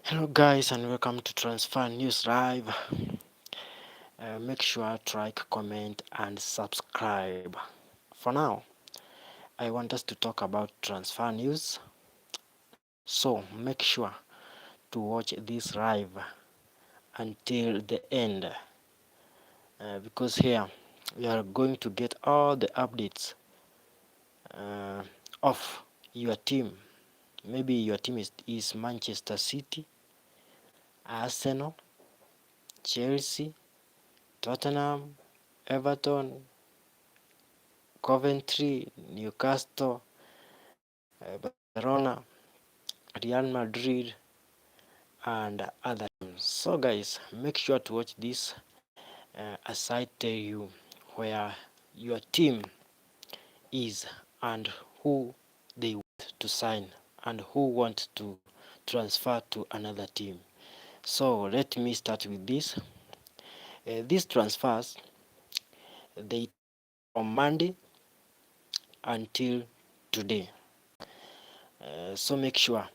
Hello guys and welcome to Transfer News Live. Make sure to like, comment and subscribe. For now, I want us to talk about transfer news. So make sure to watch this live until the end because here we are going to get all the updates uh, of your team. Maybe your team is Manchester City, Arsenal, Chelsea, Tottenham, Everton, Coventry, Newcastle, Barcelona, Real Madrid, and other teams. So, guys, make sure to watch this as I tell you where your team is and who they want to sign and who want to transfer to another team. So, let me start with this. These transfers they from Monday until today. So make sure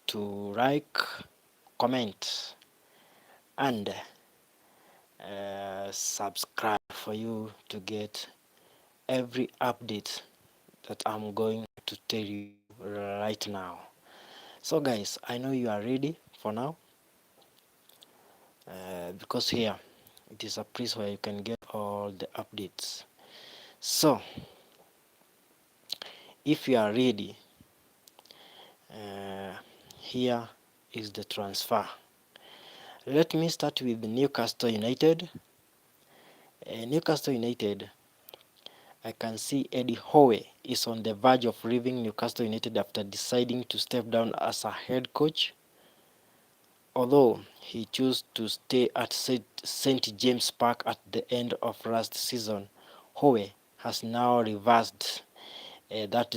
to like, comment, and subscribe for you to get every update that I'm going to tell you right now. So guys, I know you are ready for now because here it is a place where you can get all the updates. So if you are ready, here is the transfer. Let me start with Newcastle United. Newcastle United, I can see Eddie Howe is on the verge of leaving Newcastle United after deciding to step down as a head coach. Although he chose to stay at St. James Park at the end of last season, Howe has now reversed that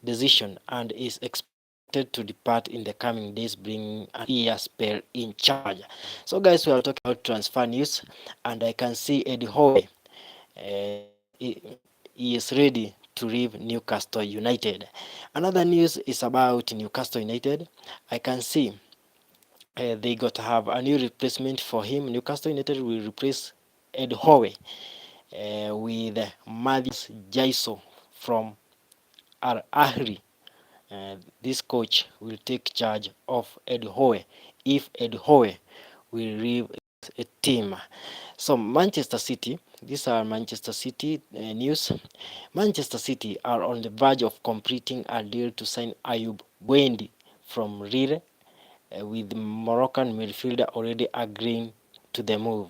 decision and is expected to depart in the coming days, bringing an year spell in charge. So guys, we are talking about transfer news, and I can see Eddie Howe. He is ready to leave Newcastle United. Another news is about Newcastle United. I can see they got to have a new replacement for him. Newcastle United will replace Ed Howe with Mathias Jaiso from Al Ahly. This coach will take charge of Ed Howe if Ed Howe will leave a team. So Manchester City, these are Manchester City news. Manchester City are on the verge of completing a deal to sign Ayub Buendi from Lille, with the Moroccan midfielder already agreeing to the move.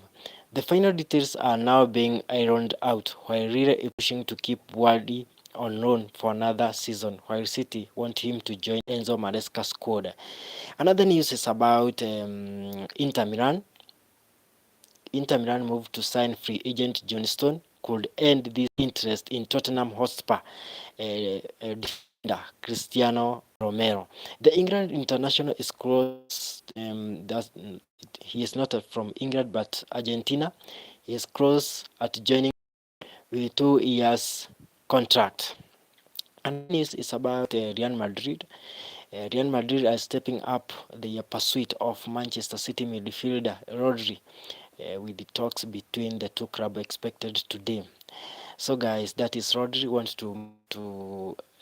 The final details are now being ironed out, while Lille is pushing to keep Buendi on loan for another season, while City want him to join Enzo Maresca's squad. Another news is about Inter Milan. Inter Milan move to sign free agent John Stone could end this interest in Tottenham Hotspur defender Cristiano Romero. The England international is close. He is not from England but Argentina. He is close at joining with 2 years contract. And news is about Real Madrid. Real Madrid are stepping up their pursuit of Manchester City midfielder Rodri, with the talks between the two clubs expected today. So guys, that is Rodri wants to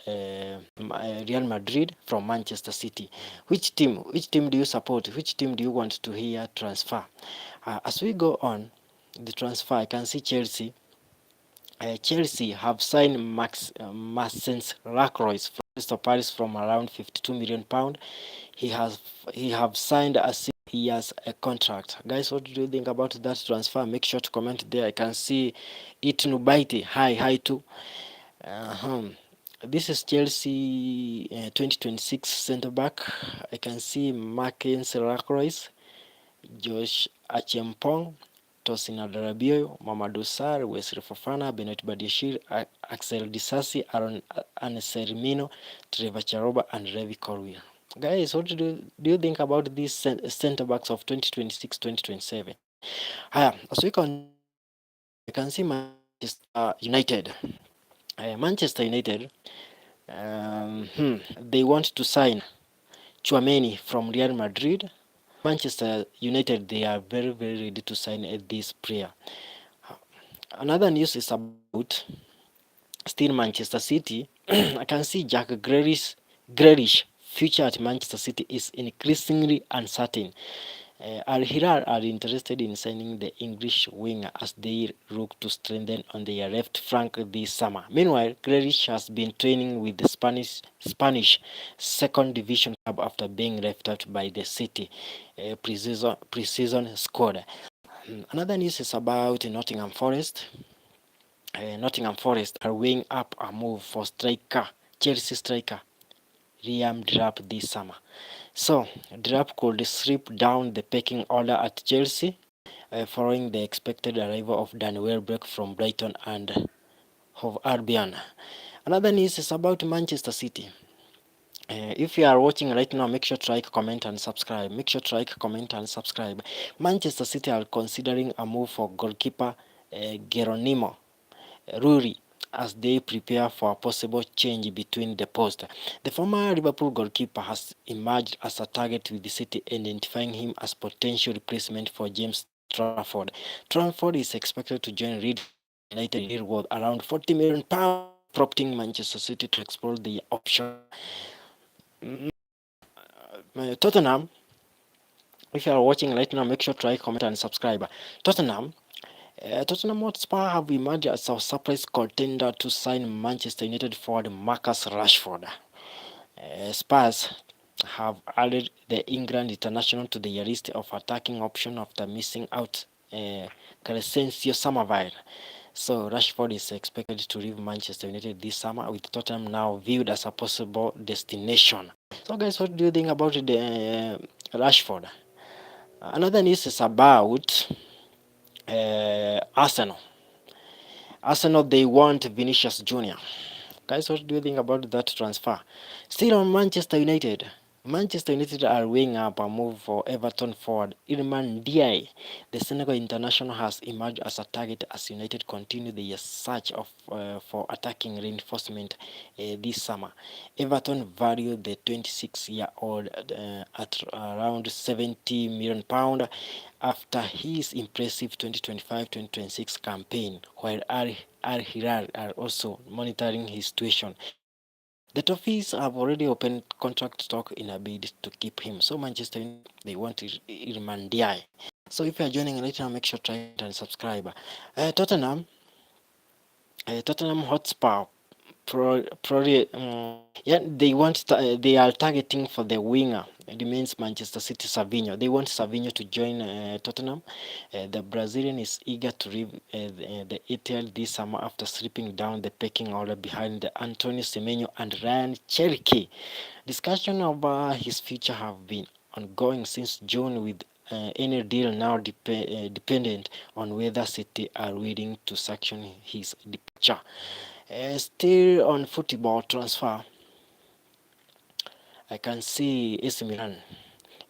Real Madrid from Manchester City. Which team do you support? Which team do you want to hear transfer? As we go on the transfer, I can see Chelsea. Chelsea have signed Maxence Lacroix from Crystal Palace from around £52 million. He have signed a 6 years contract. Guys, what do you think about that transfer? Make sure to comment there. I can see Itnubaiti. Hi too. This is Chelsea 2026 centre back. I can see Maxence Lacroix, Josh Achempong, Tosin Adarabioyo, Mamadou Sarr, Wesley Fofana, Benoit Badiashile, Axel Disasi, Aaron Anselmino, Trevor Charoba, and Levi Colwill. Guys, what do you think about these centre backs of 2026-2027? As we continue, I can see Manchester United. Manchester United, they want to sign Tchouaméni from Real Madrid. Manchester United, they are very, very ready to sign this player. Another news is about still Manchester City. I can see Jack Grealish future at Manchester City is increasingly uncertain. Al Hilal are interested in signing the English winger as they look to strengthen on their left flank this summer. Meanwhile, Grealish has been training with the Spanish second division club after being left out by the City preseason squad. Another news is about Nottingham Forest. Nottingham Forest are weighing up a move for Chelsea striker Liam Delap this summer. So, Delap could slip down the pecking order at Chelsea following the expected arrival of Dan Welbeck from Brighton and Hove Albion. Another news is about Manchester City. If you are watching right now, make sure to like, comment, and subscribe. Make sure to like, comment, and subscribe. Manchester City are considering a move for goalkeeper Geronimo Ruri as they prepare for a possible change between the posts. The former Liverpool goalkeeper has emerged as a target with the City, identifying him as potential replacement for James Trafford. Trafford is expected to join Leeds United deal worth around £40 million, prompting Manchester City to explore the option. Tottenham, if you are watching right now, make sure to like, comment, and subscribe. Tottenham Hotspur have emerged as a surprise contender to sign Manchester United forward Marcus Rashford. Spurs have added the England international to their list of attacking options after missing out Crescencio Somerville. So Rashford is expected to leave Manchester United this summer, with Tottenham now viewed as a possible destination. So guys, what do you think about the Rashford? Another news is about Arsenal. Arsenal, they want Vinicius Jr. Guys, what do you think about that transfer? Still on Manchester United. Manchester United are weighing up a move for Everton forward Iliman Ndiaye. The Senegal international has emerged as a target as United continue their search for attacking reinforcement this summer. Everton value the 26-year-old at around £70 million after his impressive 2025-2026 campaign, while Al Hilal are also monitoring his situation. The Toffees have already opened contract talk in a bid to keep him. So Manchester United, they want Iliman Ndiaye. So if you are joining right now, make sure to try and subscribe. Tottenham Hotspur they are targeting for the winger. It means Manchester City Savinho. They want Savinho to join Tottenham. The Brazilian is eager to leave the ETL this summer after slipping down the pecking order behind Antonio Semenyo and Ryan Cherki. Discussion about his future have been ongoing since June, with any deal now dependent on whether City are willing to sanction his departure. Still on football transfer, I can see AC Milan.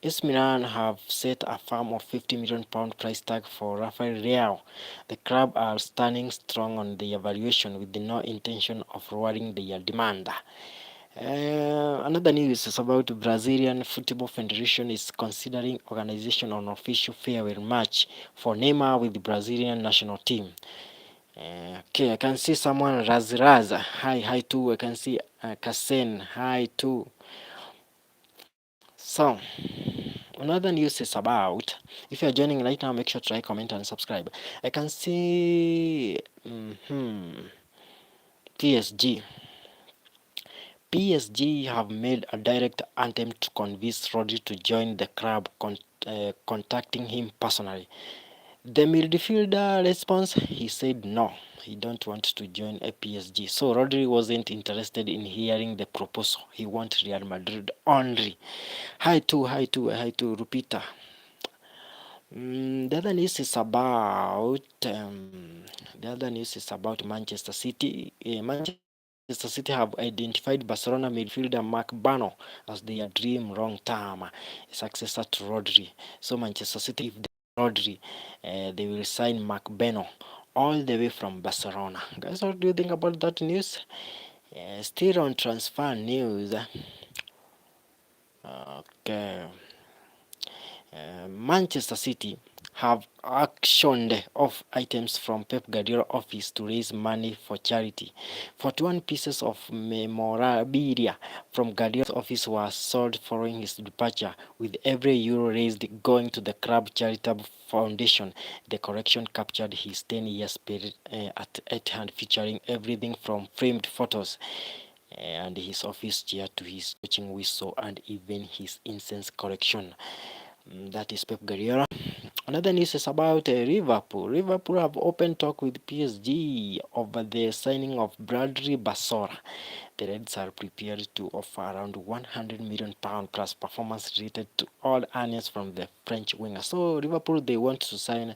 AC Milan have set a firm of £50 million price tag for Rafael Leao. The club are standing strong on the evaluation with no intention of lowering their demand. Another news is about Brazilian Football Federation is considering organization on official farewell match for Neymar with the Brazilian national team. Okay, I can see someone Raz. Hi too. I can see Kasen. Hi too. So, another news is about, if you're joining right now, make sure to like, comment, and subscribe. I can see PSG. PSG have made a direct attempt to convince Rodri to join the club, contacting him personally. The midfielder response, he said no, he don't want to join a PSG. So Rodri wasn't interested in hearing the proposal. He wants Real Madrid only. Hi to Rupita. The other news is about Manchester City. Manchester City have identified Barcelona midfielder Marc Bano as their dream long-term successor to Rodri. So Manchester City, if Rodri, they will sign Marc Bano all the way from Barcelona. Guys, what do you think about that news? Still on transfer news. Okay. Manchester City have auctioned off items from Pep Guardiola office to raise money for charity. 41 pieces of memorabilia from Guardiola's office were sold following his departure, with every euro raised going to the club charitable foundation. The collection captured his 10-year spirit at Etihad, featuring everything from framed photos and his office chair to his coaching whistle and even his incense collection. That is Pep Guardiola. Another news is about Liverpool. Liverpool have open talk with PSG over the signing of Bradley Basora. The Reds are prepared to offer around £100 million plus performance related to all earnings from the French winger. So Liverpool, they want to sign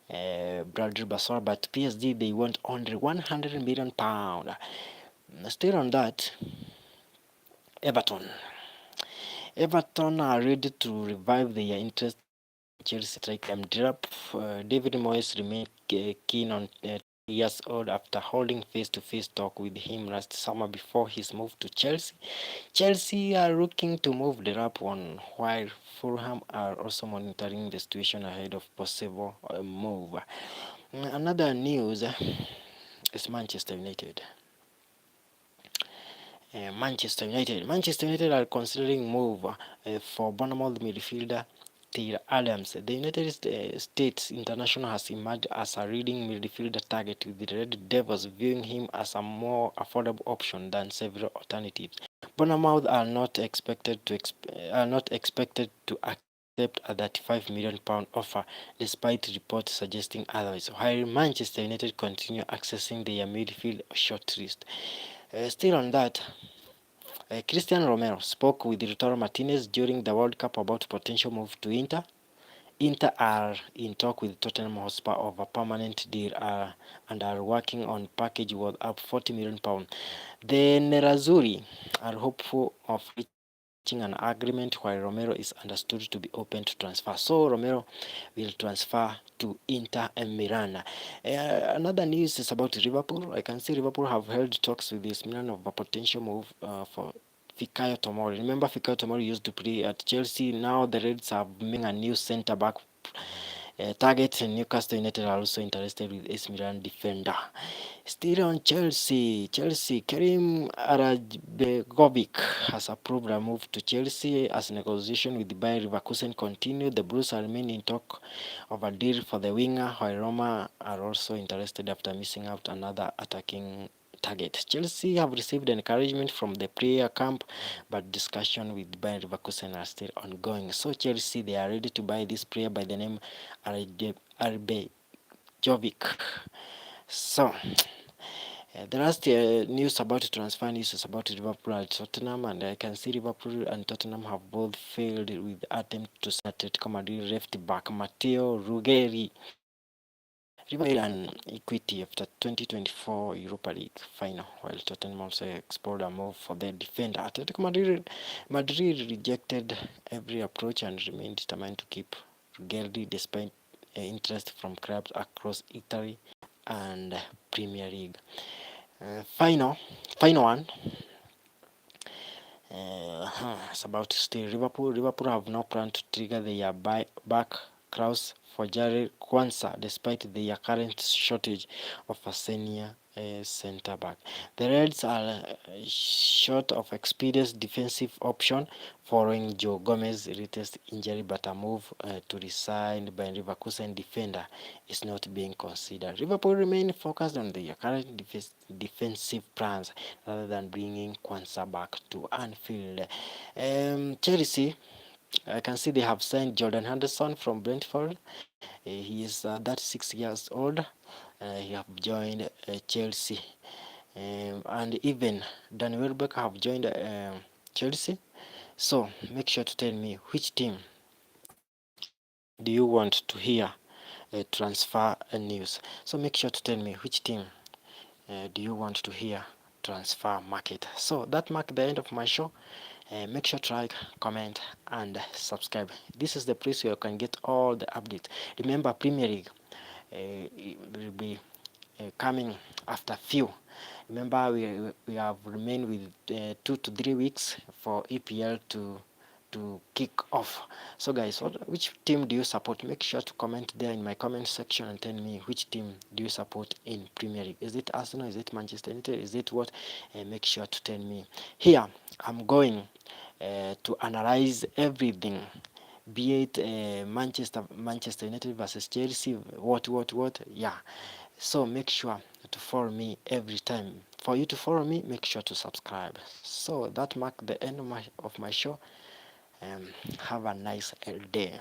Bradley Basora, but PSG, they want only £100 million. Still on that, Everton. Everton are ready to revive their interest in Chelsea striker Drap. David Moyes remained keen on years old after holding face-to-face talk with him last summer before his move to Chelsea. Chelsea are looking to move Drap on, while Fulham are also monitoring the situation ahead of possible move. Another news is Manchester United. Manchester United are considering move for Bournemouth midfielder Tyler Adams. The United States international has emerged as a leading midfielder target, with the Red Devils viewing him as a more affordable option than several alternatives. Bournemouth are not expected to accept a £35 million offer, despite reports suggesting otherwise, while Manchester United continue accessing their midfield shortlist. Still on that, Christian Romero spoke with Lautaro Martinez during the World Cup about potential move to Inter. Inter are in talk with Tottenham Hotspur of a permanent deal and are working on package worth up £40 million. The Nerazzurri are hopeful of reaching an agreement, while Romero is understood to be open to transfer. So Romero will transfer to Inter Milan. Another news is about Liverpool. I can see Liverpool have held talks with this Milan of a potential move for Fikayo Tomori. Remember, Fikayo Tomori used to play at Chelsea. Now the Reds are bringing a new centre back target, and Newcastle United are also interested with AC Milan defender. Still on Chelsea, Karim Arabegovic has approved a move to Chelsea as negotiation with the Bayer Leverkusen continue. The Blues are remaining in talk of a deal for the winger, while Roma are also interested after missing out another attacking target. Chelsea have received encouragement from the player camp, but discussion with Bayer Leverkusen are still ongoing. So Chelsea, they are ready to buy this player by the name Arabegovic. So the last news about transfer news is about Liverpool and Tottenham, and I can see Liverpool and Tottenham have both failed with attempt to sign Atletico Madrid left back Matteo Ruggeri. Liverpool and Equity after 2024 Europa League final, while Tottenham also explored a move for their defender. Atletico Madrid rejected every approach and remained determined to keep Ruggeri despite interest from clubs across Italy and Premier League. Final one. It's about still Liverpool. Liverpool have no plan to trigger their back Klaus for Jared Kwanzaa despite their current shortage of a senior centre back. The Reds are short of experienced defensive option following Joe Gomez's latest injury, but a move to resign by Leverkusen defender is not being considered. Liverpool remain focused on their current defensive plans rather than bringing Kwanzaa back to Anfield. Chelsea, I can see they have signed Jordan Henderson from Brentford. He is 36 years old. He have joined Chelsea. And even Danny Welbeck have joined Chelsea. So make sure to tell me which team do you want to hear transfer news. So make sure to tell me which team do you want to hear transfer market. So that marks the end of my show. Make sure to like, comment, and subscribe. This is the place where you can get all the updates. Remember, Premier League will be coming after few. Remember, we have remained with 2 to 3 weeks for EPL to to kick off. So guys, which team do you support? Make sure to comment there in my comment section and tell me which team do you support in Premier League. Is it Arsenal? Is it Manchester United? Is it what? Make sure to tell me. Here I'm going to analyze everything, be it Manchester United versus Chelsea, what, yeah. So make sure to follow me every time. For you to follow me, make sure to subscribe. So that mark the end of my show. Have a nice day.